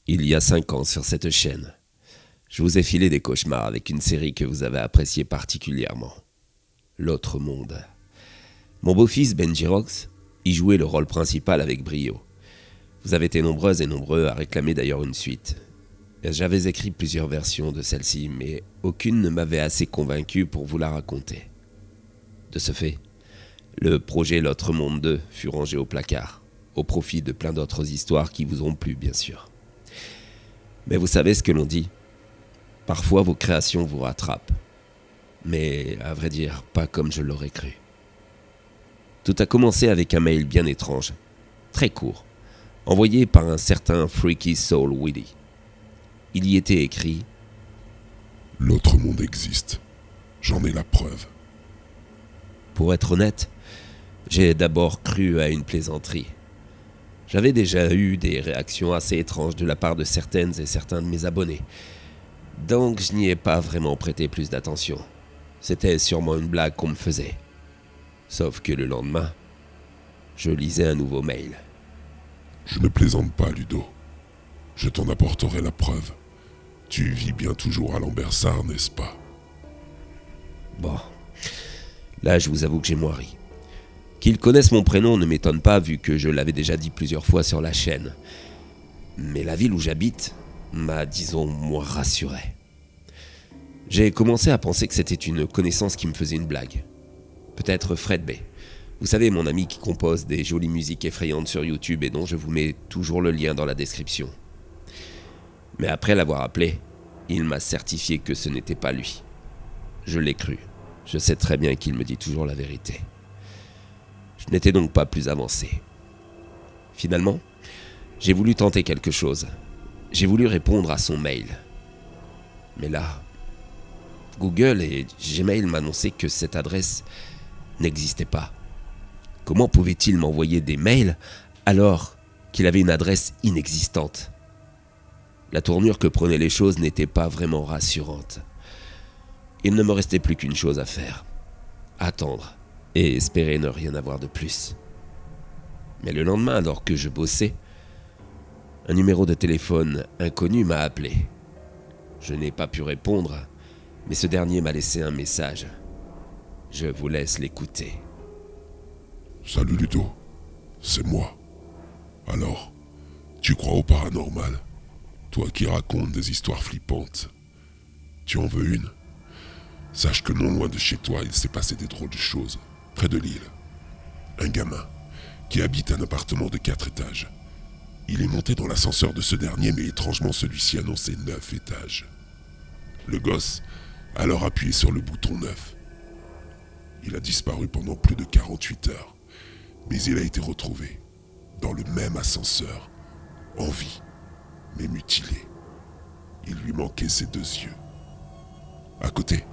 Il y a 5 ans sur cette chaîne, je vous ai filé des cauchemars avec une série que vous avez appréciée particulièrement. L'autre monde. Mon beau-fils Benji Rox y jouait le rôle principal avec brio. Vous avez été nombreuses et nombreux à réclamer d'ailleurs une suite. J'avais écrit plusieurs versions de celle-ci, mais aucune ne m'avait assez convaincu pour vous la raconter. De ce fait, le projet L'autre monde 2 fut rangé au placard, au profit de plein d'autres histoires qui vous ont plu bien sûr. Mais vous savez ce que l'on dit ? Parfois vos créations vous rattrapent. Mais à vrai dire, pas comme je l'aurais cru. Tout a commencé avec un mail bien étrange, très court, envoyé par un certain Freaky Soul Willy. Il y était écrit « L'autre monde existe. J'en ai la preuve. » Pour être honnête, j'ai d'abord cru à une plaisanterie. J'avais déjà eu des réactions assez étranges de la part de certaines et certains de mes abonnés. Donc je n'y ai pas vraiment prêté plus d'attention. C'était sûrement une blague qu'on me faisait. Sauf que le lendemain, je lisais un nouveau mail. « Je ne plaisante pas, Ludo. Je t'en apporterai la preuve. Tu vis bien toujours à Lambersart, n'est-ce pas ? » Bon, là je vous avoue que j'ai moins ri. Qu'ils connaissent mon prénom ne m'étonne pas vu que je l'avais déjà dit plusieurs fois sur la chaîne. Mais la ville où j'habite m'a, disons, moins rassuré. J'ai commencé à penser que c'était une connaissance qui me faisait une blague. Peut-être Fred B. Vous savez, mon ami qui compose des jolies musiques effrayantes sur YouTube et dont je vous mets toujours le lien dans la description. Mais après l'avoir appelé, il m'a certifié que ce n'était pas lui. Je l'ai cru. Je sais très bien qu'il me dit toujours la vérité. Je n'étais donc pas plus avancé. Finalement, j'ai voulu tenter quelque chose. J'ai voulu répondre à son mail. Mais là, Google et Gmail m'annonçaient que cette adresse n'existait pas. Comment pouvait-il m'envoyer des mails alors qu'il avait une adresse inexistante ? La tournure que prenaient les choses n'était pas vraiment rassurante. Il ne me restait plus qu'une chose à faire. Attendre et espérer ne rien avoir de plus. Mais le lendemain, alors que je bossais, un numéro de téléphone inconnu m'a appelé. Je n'ai pas pu répondre, mais ce dernier m'a laissé un message. Je vous laisse l'écouter. « Salut Ludo, c'est moi. Alors, tu crois au paranormal ? Toi qui racontes des histoires flippantes. Tu en veux une ? Sache que non loin de chez toi, il s'est passé des drôles de choses, près de l'île. Un gamin qui habite un appartement de 4 étages. Il est monté dans l'ascenseur de ce dernier, mais étrangement celui-ci annonçait 9 étages. Le gosse a alors appuyé sur le bouton 9. Il a disparu pendant plus de 48 heures, mais il a été retrouvé, dans le même ascenseur, en vie, mais mutilé. Il lui manquait ses 2 yeux. À côté,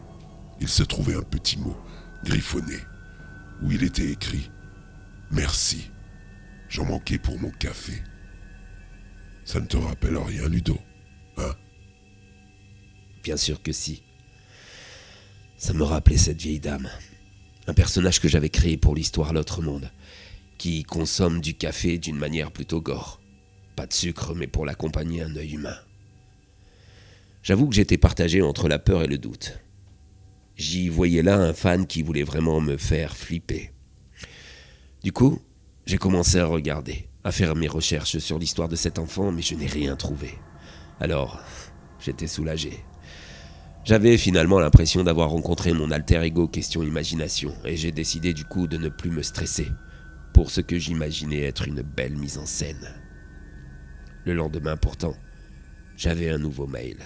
il se trouvait un petit mot, griffonné, où il était écrit « Merci, j'en manquais pour mon café ». Ça ne te rappelle rien, Ludo, hein ? Bien sûr que si. Ça me rappelait cette vieille dame. Un personnage que j'avais créé pour l'histoire L'autre monde, qui consomme du café d'une manière plutôt gore. Pas de sucre, mais pour l'accompagner un œil humain. J'avoue que j'étais partagé entre la peur et le doute. J'y voyais là un fan qui voulait vraiment me faire flipper. Du coup, j'ai commencé à regarder, à faire mes recherches sur l'histoire de cet enfant, mais je n'ai rien trouvé. Alors, j'étais soulagé. J'avais finalement l'impression d'avoir rencontré mon alter ego question imagination, et j'ai décidé du coup de ne plus me stresser, pour ce que j'imaginais être une belle mise en scène. Le lendemain pourtant, j'avais un nouveau mail.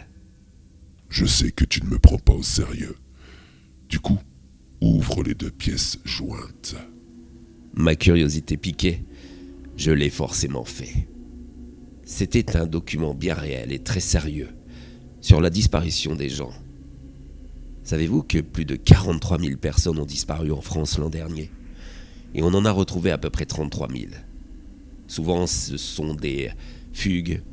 « Je sais que tu ne me prends pas au sérieux. Du coup, ouvre les 2 pièces jointes. » Ma curiosité piquée, je l'ai forcément fait. C'était un document bien réel et très sérieux sur la disparition des gens. Savez-vous que plus de 43 000 personnes ont disparu en France l'an dernier ? Et on en a retrouvé à peu près 33 000. Souvent, ce sont des fugues,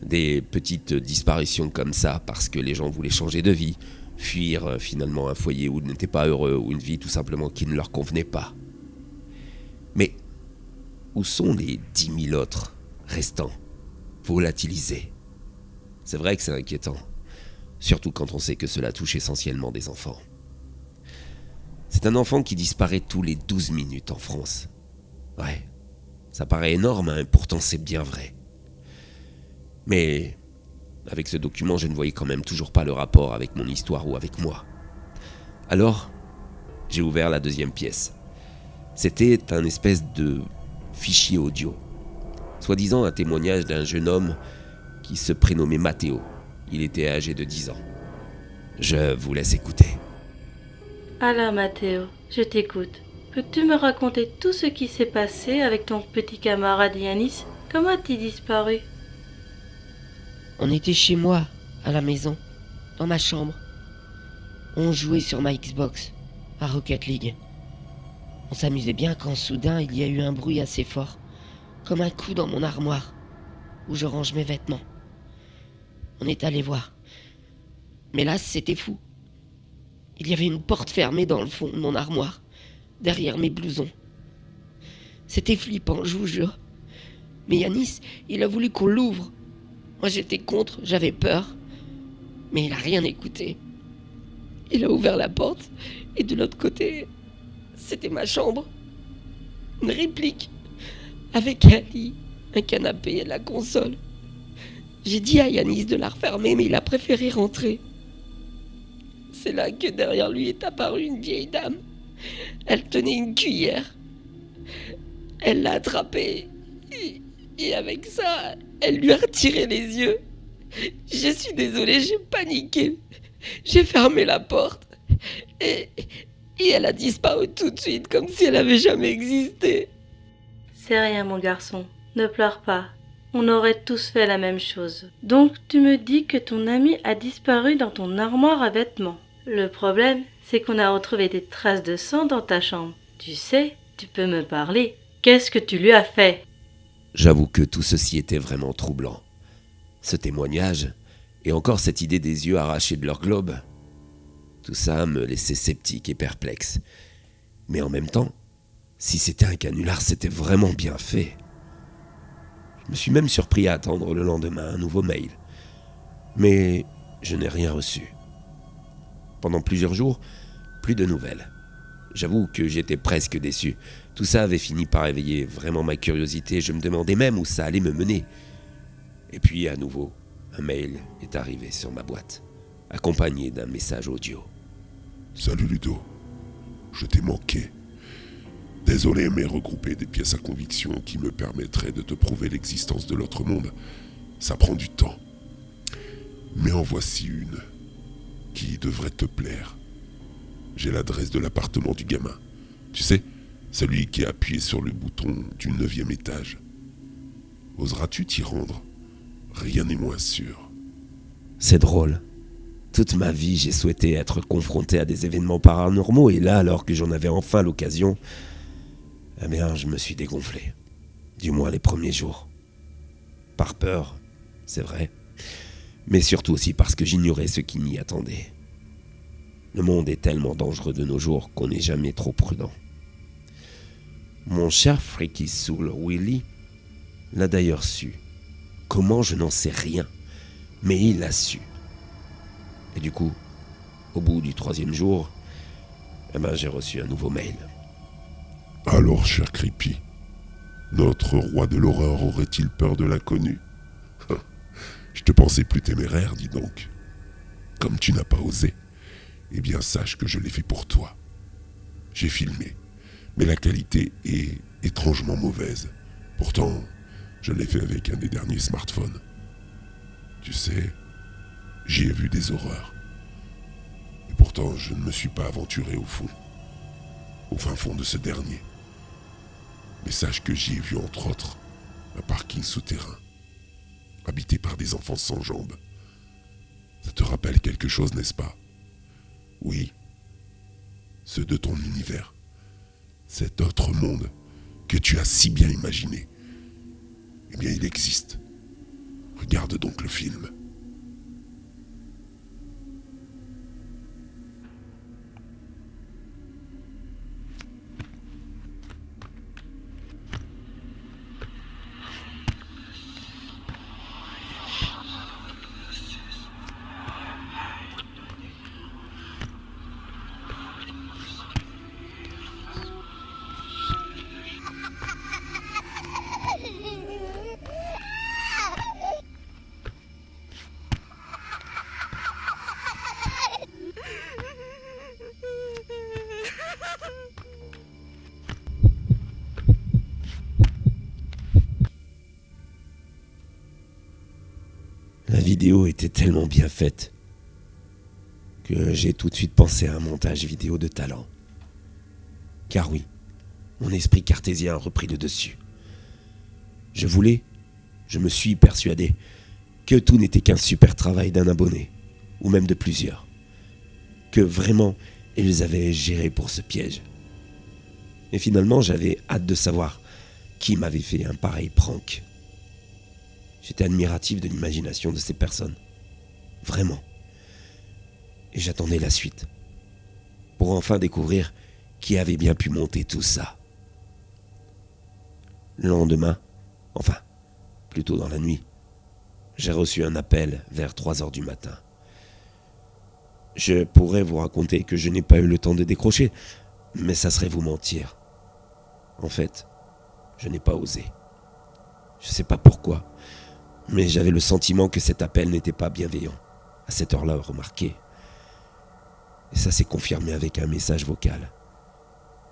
des petites disparitions comme ça parce que les gens voulaient changer de vie, fuir finalement un foyer où ils n'étaient pas heureux ou une vie tout simplement qui ne leur convenait pas. Mais où sont les 10 000 autres restants, volatilisés, C'est vrai que c'est inquiétant, surtout quand on sait que cela touche essentiellement des enfants. C'est un enfant qui disparaît tous les 12 minutes en France. Ouais, ça paraît énorme, hein, pourtant c'est bien vrai. Mais avec ce document, je ne voyais quand même toujours pas le rapport avec mon histoire ou avec moi. Alors, j'ai ouvert la deuxième pièce. C'était un espèce de fichier audio. Soi-disant un témoignage d'un jeune homme qui se prénommait Matteo. Il était âgé de 10 ans. Je vous laisse écouter. Alors Matteo, je t'écoute. Peux-tu me raconter tout ce qui s'est passé avec ton petit camarade Yanis? Comment a-t-il disparu? On était chez moi, à la maison, dans ma chambre. On jouait sur ma Xbox, à Rocket League. On s'amusait bien quand soudain il y a eu un bruit assez fort, comme un coup dans mon armoire, où je range mes vêtements. On est allé voir. Mais là, c'était fou. Il y avait une porte fermée dans le fond de mon armoire, derrière mes blousons. C'était flippant, je vous jure. Mais Yanis, il a voulu qu'on l'ouvre. Moi j'étais contre, j'avais peur. Mais il a rien écouté. Il a ouvert la porte, et de l'autre côté, c'était ma chambre. Une réplique, avec un lit, un canapé et la console. J'ai dit à Yanis de la refermer, mais il a préféré rentrer. C'est là que derrière lui est apparue une vieille dame. Elle tenait une cuillère. Elle l'a attrapée. Et avec ça, elle lui a retiré les yeux. Je suis désolé, j'ai paniqué. J'ai fermé la porte. Et elle a disparu tout de suite, comme si elle avait jamais existé. C'est rien mon garçon, ne pleure pas. On aurait tous fait la même chose. Donc tu me dis que ton ami a disparu dans ton armoire à vêtements. Le problème, c'est qu'on a retrouvé des traces de sang dans ta chambre. Tu sais, tu peux me parler. Qu'est-ce que tu lui as fait? J'avoue que tout ceci était vraiment troublant. Ce témoignage, et encore cette idée des yeux arrachés de leur globe, tout ça me laissait sceptique et perplexe. Mais en même temps, si c'était un canular, c'était vraiment bien fait. Je me suis même surpris à attendre le lendemain un nouveau mail. Mais je n'ai rien reçu. Pendant plusieurs jours, plus de nouvelles. J'avoue que j'étais presque déçu. Tout ça avait fini par éveiller vraiment ma curiosité. Je me demandais même où ça allait me mener. Et puis, à nouveau, un mail est arrivé sur ma boîte, accompagné d'un message audio. Salut Ludo, je t'ai manqué. Désolé, mais regrouper des pièces à conviction qui me permettraient de te prouver l'existence de l'autre monde, ça prend du temps. Mais en voici une qui devrait te plaire. J'ai l'adresse de l'appartement du gamin. Tu sais, celui qui a appuyé sur le bouton du 9e étage. Oseras-tu t'y rendre? Rien n'est moins sûr. C'est drôle. Toute ma vie, j'ai souhaité être confronté à des événements paranormaux et là, alors que j'en avais enfin l'occasion, eh bien, je me suis dégonflé. Du moins les premiers jours. Par peur, c'est vrai, mais surtout aussi parce que j'ignorais ce qui m'y attendait. Le monde est tellement dangereux de nos jours qu'on n'est jamais trop prudent. Mon cher Freaky Soul Willy l'a d'ailleurs su. Comment, je n'en sais rien, mais il l'a su. Et du coup, au bout du 3e jour, eh ben, j'ai reçu un nouveau mail. Alors, cher Creepy, notre roi de l'horreur aurait-il peur de l'inconnu? Je te pensais plus téméraire, dis donc. Comme tu n'as pas osé, eh bien sache que je l'ai fait pour toi. J'ai filmé, mais la qualité est étrangement mauvaise. Pourtant, je l'ai fait avec un des derniers smartphones. Tu sais, j'y ai vu des horreurs. Et pourtant, je ne me suis pas aventuré au fin fond de ce dernier. Mais sache que j'y ai vu entre autres un parking souterrain, habité par des enfants sans jambes. Ça te rappelle quelque chose, n'est-ce pas? Oui, ceux de ton univers. Cet autre monde que tu as si bien imaginé. Eh bien, il existe. Regarde donc le film. vidéo était tellement bien faite que j'ai tout de suite pensé à un montage vidéo de talent. Car oui, mon esprit cartésien a repris le dessus. Je me suis persuadé que tout n'était qu'un super travail d'un abonné, ou même de plusieurs. Que vraiment, ils avaient géré pour ce piège. Et finalement, j'avais hâte de savoir qui m'avait fait un pareil prank. J'étais admiratif de l'imagination de ces personnes. Vraiment. Et j'attendais la suite. Pour enfin découvrir qui avait bien pu monter tout ça. Le lendemain, enfin, plutôt dans la nuit, j'ai reçu un appel vers 3h du matin. Je pourrais vous raconter que je n'ai pas eu le temps de décrocher, mais ça serait vous mentir. En fait, je n'ai pas osé. Je ne sais pas pourquoi, mais j'avais le sentiment que cet appel n'était pas bienveillant. À cette heure-là, remarquez. Et ça s'est confirmé avec un message vocal.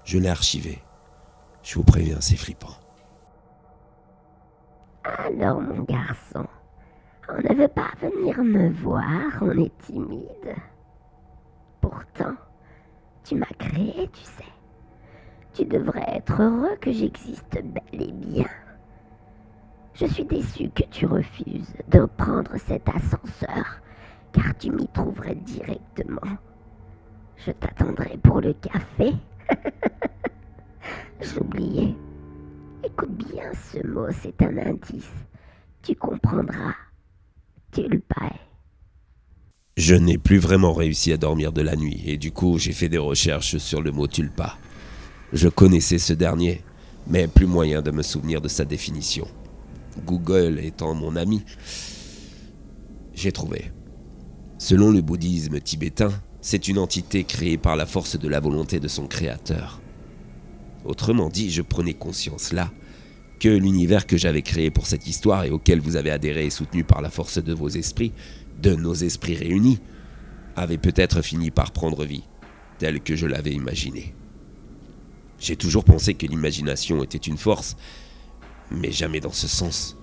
Je l'ai archivé. Je vous préviens, c'est flippant. Alors, mon garçon, on ne veut pas venir me voir, on est timide. Pourtant, tu m'as créé, tu sais. Tu devrais être heureux que j'existe bel et bien. Je suis déçu que tu refuses de prendre cet ascenseur, car tu m'y trouverais directement. Je t'attendrai pour le café. J'oubliais. Écoute bien ce mot, c'est un indice. Tu comprendras. Tulpae. Je n'ai plus vraiment réussi à dormir de la nuit et du coup j'ai fait des recherches sur le mot tulpa. Je connaissais ce dernier, mais plus moyen de me souvenir de sa définition. Google étant mon ami, j'ai trouvé. Selon le bouddhisme tibétain, c'est une entité créée par la force de la volonté de son créateur. Autrement dit, je prenais conscience là que l'univers que j'avais créé pour cette histoire et auquel vous avez adhéré et soutenu par la force de vos esprits, de nos esprits réunis, avait peut-être fini par prendre vie, tel que je l'avais imaginé. J'ai toujours pensé que l'imagination était une force, mais jamais dans ce sens.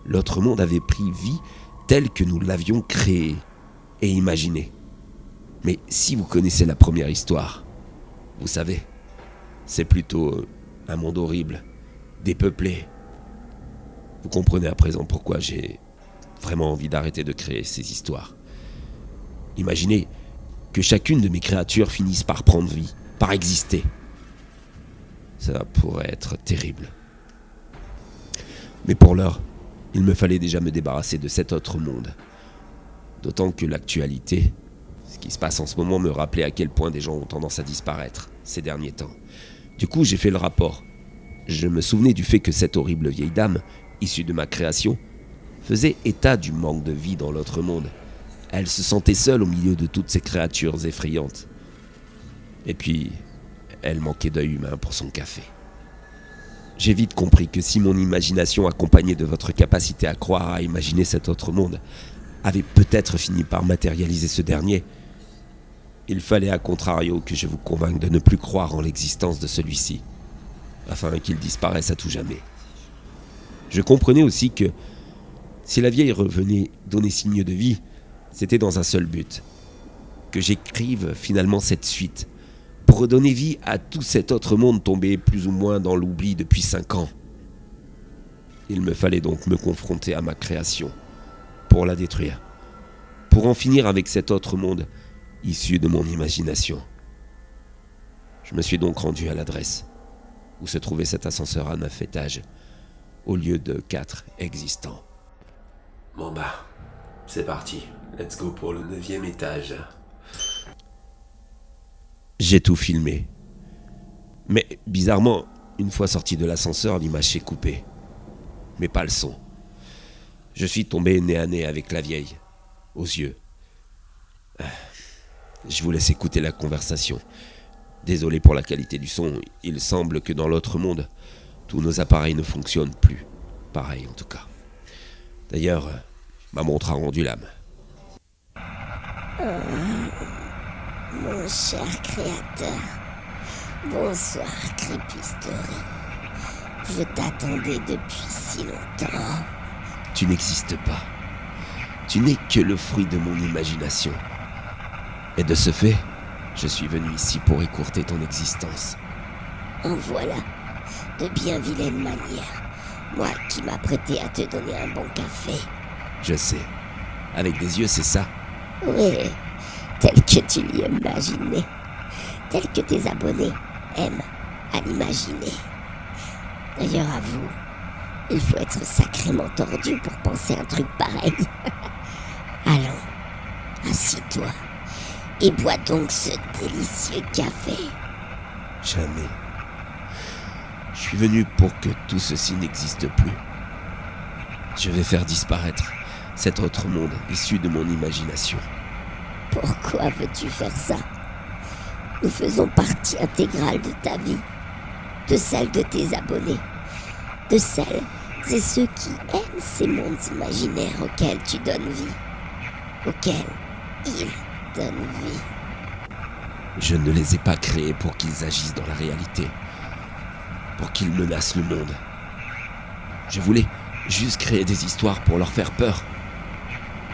L'autre monde avait pris vie tel que nous l'avions créé et imaginé. Mais si vous connaissez la première histoire, vous savez, c'est plutôt un monde horrible, dépeuplé. Vous comprenez à présent pourquoi j'ai vraiment envie d'arrêter de créer ces histoires. Imaginez que chacune de mes créatures finisse par prendre vie, par exister. Ça pourrait être terrible. Mais pour l'heure, il me fallait déjà me débarrasser de cet autre monde. D'autant que l'actualité, ce qui se passe en ce moment, me rappelait à quel point des gens ont tendance à disparaître ces derniers temps. Du coup, j'ai fait le rapport. Je me souvenais du fait que cette horrible vieille dame, issue de ma création, faisait état du manque de vie dans l'autre monde. Elle se sentait seule au milieu de toutes ces créatures effrayantes. Et puis, elle manquait d'œil humain pour son café. J'ai vite compris que si mon imagination, accompagnée de votre capacité à croire à imaginer cet autre monde, avait peut-être fini par matérialiser ce dernier, il fallait à contrario que je vous convainque de ne plus croire en l'existence de celui-ci, afin qu'il disparaisse à tout jamais. Je comprenais aussi que, si la vieille revenait donner signe de vie, c'était dans un seul but, que j'écrive finalement cette suite, pour redonner vie à tout cet autre monde tombé plus ou moins dans l'oubli depuis 5 ans. Il me fallait donc me confronter à ma création, pour la détruire, pour en finir avec cet autre monde issu de mon imagination. Je me suis donc rendu à l'adresse où se trouvait cet ascenseur à 9 étages, au lieu de 4 existants. Bon bah, c'est parti, let's go pour le 9e étage. J'ai tout filmé. Mais bizarrement, une fois sorti de l'ascenseur, l'image s'est coupée. Mais pas le son. Je suis tombé nez à nez avec la vieille, aux yeux. Je vous laisse écouter la conversation. Désolé pour la qualité du son, il semble que dans l'autre monde, tous nos appareils ne fonctionnent plus. Pareil en tout cas. D'ailleurs, ma montre a rendu l'âme. Mon cher créateur, bonsoir Creepystory. Je t'attendais depuis si longtemps. Tu n'existes pas. Tu n'es que le fruit de mon imagination. Et de ce fait, je suis venu ici pour écourter ton existence. En voilà, de bien vilaines manières. Moi qui m'apprêtais à te donner un bon café. Je sais. Avec des yeux, c'est ça. Oui, tel que tu l'imaginais. Tel que tes abonnés aiment à l'imaginer. D'ailleurs, avoue, il faut être sacrément tordu pour penser un truc pareil. Allons, assis-toi et bois donc ce délicieux café. Jamais. Je suis venu pour que tout ceci n'existe plus. Je vais faire disparaître cet autre monde issu de mon imagination. Pourquoi veux-tu faire ça? Nous faisons partie intégrale de ta vie, de celle de tes abonnés, de celles et ceux qui aiment ces mondes imaginaires auxquels tu donnes vie, auxquels ils donnent vie. Je ne les ai pas créés pour qu'ils agissent dans la réalité, pour qu'ils menacent le monde. Je voulais juste créer des histoires pour leur faire peur.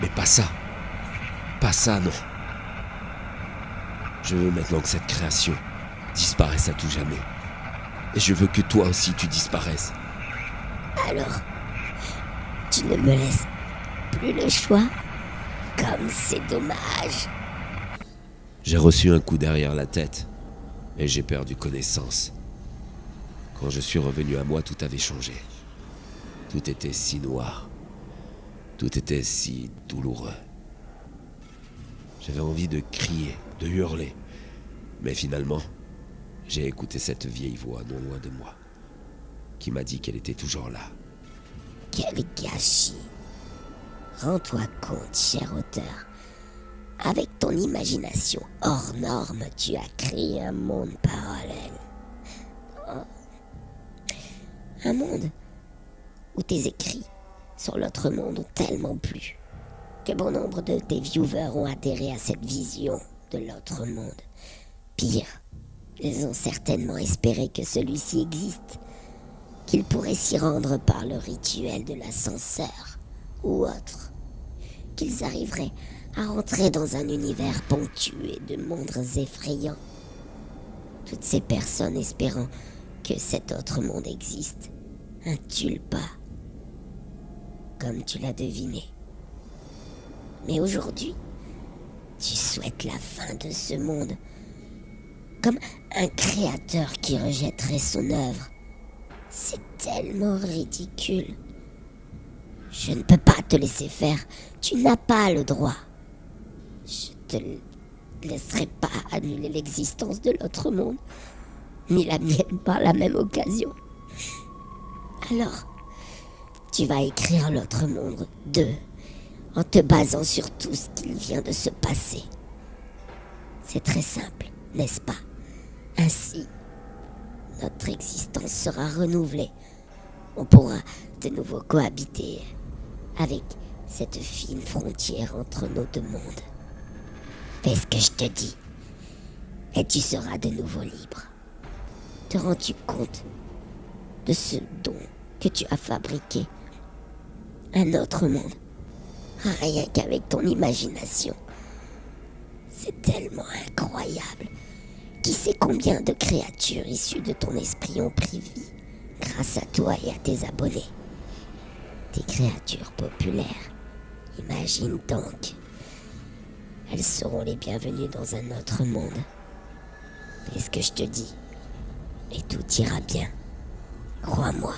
Mais pas ça. Pas ça, non. Je veux maintenant que cette création disparaisse à tout jamais. Et je veux que toi aussi tu disparaisses. Alors, tu ne me laisses plus le choix? Comme c'est dommage. J'ai reçu un coup derrière la tête et j'ai perdu connaissance. Quand je suis revenu à moi, tout avait changé. Tout était si noir. Tout était si douloureux. J'avais envie de crier, de hurler. Mais finalement, j'ai écouté cette vieille voix non loin de moi, qui m'a dit qu'elle était toujours là. Quel gâchis! Rends-toi compte, cher auteur. Avec ton imagination hors norme, tu as créé un monde parallèle. Oh. Un monde où tes écrits sur l'autre monde ont tellement plu que bon nombre de tes viewers ont adhéré à cette vision de l'autre monde. Pire, ils ont certainement espéré que celui-ci existe, qu'ils pourraient s'y rendre par le rituel de l'ascenseur ou autre, qu'ils arriveraient à entrer dans un univers ponctué de mondes effrayants. Toutes ces personnes espérant que cet autre monde existe, un tulpa, comme tu l'as deviné. Mais aujourd'hui, tu souhaites la fin de ce monde, comme un créateur qui rejetterait son œuvre. C'est tellement ridicule. Je ne peux pas te laisser faire, tu n'as pas le droit. Je te laisserai pas annuler l'existence de l'autre monde, ni la mienne par la même occasion. Alors, tu vas écrire l'autre monde 2, en te basant sur tout ce qu'il vient de se passer. C'est très simple, n'est-ce pas? Ainsi, notre existence sera renouvelée. On pourra de nouveau cohabiter avec cette fine frontière entre nos deux mondes. Fais ce que je te dis, et tu seras de nouveau libre. Te rends-tu compte de ce don que tu as fabriqué? Un autre monde, rien qu'avec ton imagination. C'est tellement incroyable. Qui sait combien de créatures issues de ton esprit ont pris vie grâce à toi et à tes abonnés. Des créatures populaires. Imagine donc. Elles seront les bienvenues dans un autre monde. Fais ce que je te dis, et tout ira bien. Crois-moi.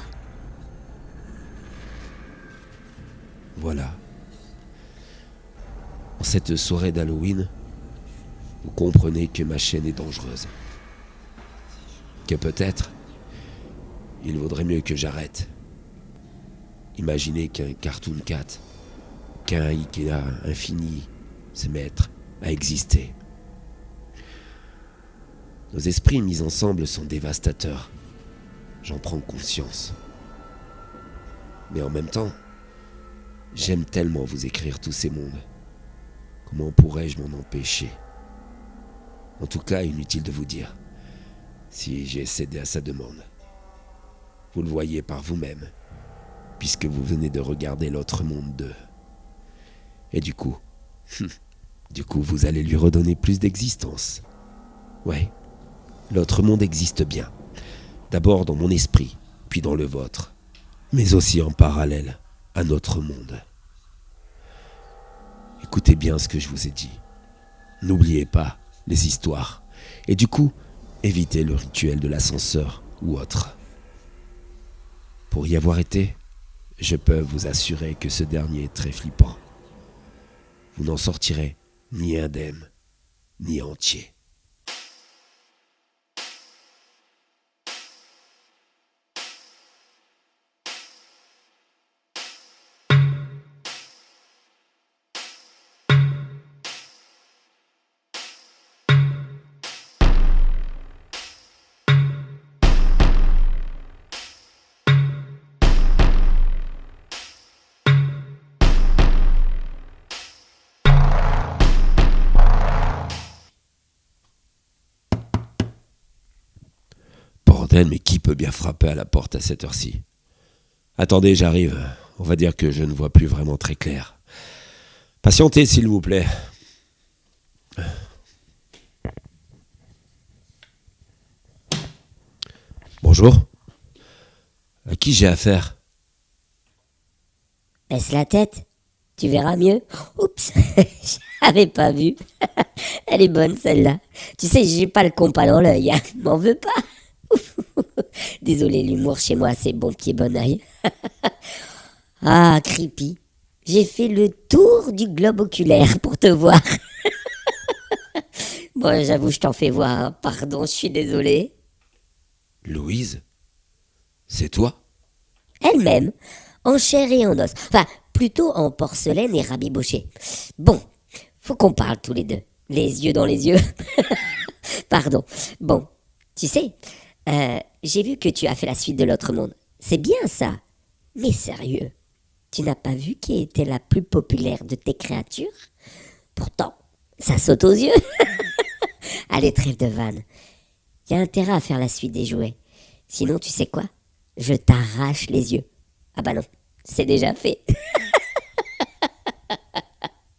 Voilà. En cette soirée d'Halloween, vous comprenez que ma chaîne est dangereuse. Que peut-être, il vaudrait mieux que j'arrête. Imaginez qu'un Cartoon Cat, qu'un Ikea infini se mettent à exister. Nos esprits mis ensemble sont dévastateurs. J'en prends conscience. Mais en même temps, j'aime tellement vous écrire tous ces mondes. Comment pourrais-je m'en empêcher? En tout cas, inutile de vous dire si j'ai cédé à sa demande. Vous le voyez par vous-même, puisque vous venez de regarder l'autre monde 2. Et du coup, vous allez lui redonner plus d'existence. Ouais, l'autre monde existe bien. D'abord dans mon esprit, puis dans le vôtre, mais aussi en parallèle à notre monde. Écoutez bien ce que je vous ai dit. N'oubliez pas les histoires. Et du coup, évitez le rituel de l'ascenseur ou autre. Pour y avoir été, je peux vous assurer que ce dernier est très flippant. Vous n'en sortirez ni indemne, ni entier. Bordel, mais qui peut bien frapper à la porte à cette heure-ci? Attendez, j'arrive. On va dire que je ne vois plus vraiment très clair. Patientez, s'il vous plaît. Bonjour. À qui j'ai affaire? Baisse la tête, tu verras mieux. Oups, j'avais pas vu. Elle est bonne celle-là. Tu sais, j'ai pas le compas dans l'œil, hein. M'en veux pas. Désolé, l'humour chez moi, c'est bon pied, bon oeil. Ah, creepy. J'ai fait le tour du globe oculaire pour te voir. Bon, j'avoue, je t'en fais voir, hein. Pardon, je suis désolé. Louise? C'est toi? Elle-même, en chair et en os. Enfin, plutôt en porcelaine et rabiboché. Bon, faut qu'on parle tous les deux. Les yeux dans les yeux. Pardon. Bon, tu sais, j'ai vu que tu as fait la suite de l'autre monde. C'est bien ça. Mais sérieux, tu n'as pas vu qui était la plus populaire de tes créatures? Pourtant, ça saute aux yeux. Allez, trêve de vanne. Il y a intérêt à faire la suite des jouets. Sinon, tu sais quoi? Je t'arrache les yeux. Ah bah non, c'est déjà fait.